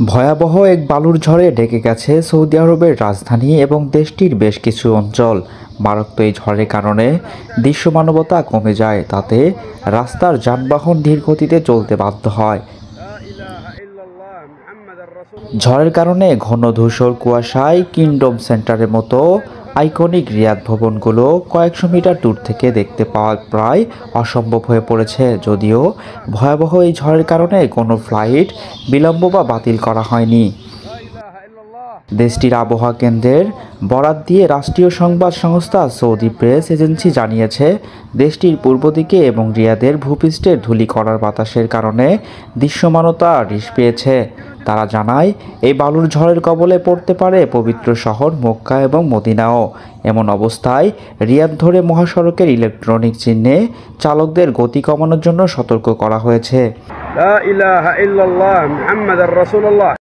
ভয়াবহ এক বালুর ঝড়ে ঢেকে গেছে সৌদি আরবের রাজধানী এবং দেশটির বেশ কিছু অঞ্চল। মারাত্মক এই ঝড়ের কারণে দৃশ্যমানবতা কমে যায়, তাতে রাস্তার যানবাহন ধীর গতিতে চলতে বাধ্য হয়। ঝড়ের কারণে ঘন ধূসর কুয়াশায় কিংডম সেন্টারের মতো আইকনিক রিয়াদ ভবনগুলো কয়েকশো মিটার দূর থেকে দেখতে পাওয়া প্রায় অসম্ভব হয়ে পড়েছে। যদিও ভয়াবহ এই ঝড়ের কারণে কোনো ফ্লাইট বিলম্ব বা বাতিল করা হয়নি। দেশটির আবহাওয়া কেন্দ্রের বরাত দিয়ে রাষ্ট্রীয় সংবাদ সংস্থা সৌদি প্রেস এজেন্সি জানিয়েছে, দেশটির পূর্ব দিকে এবং রিয়াদের ভূপৃষ্ঠের ধূলিকণার বাতাসের কারণে দৃশ্যমানতা হ্রাস পেয়েছে। তারা জানায়, এই বালুর ঝড়ের কবলে পড়তে পারে পবিত্র শহর মক্কা এবং মদিনাও। এমন অবস্থায় রিয়াদ ধরে মহাসড়কের ইলেকট্রনিক চিহ্নে চালকদের গতি কমানোর জন্য সতর্ক করা হয়েছে। লা ইলাহা ইল্লাল্লাহ মুহাম্মাদুর রাসূলুল্লাহ।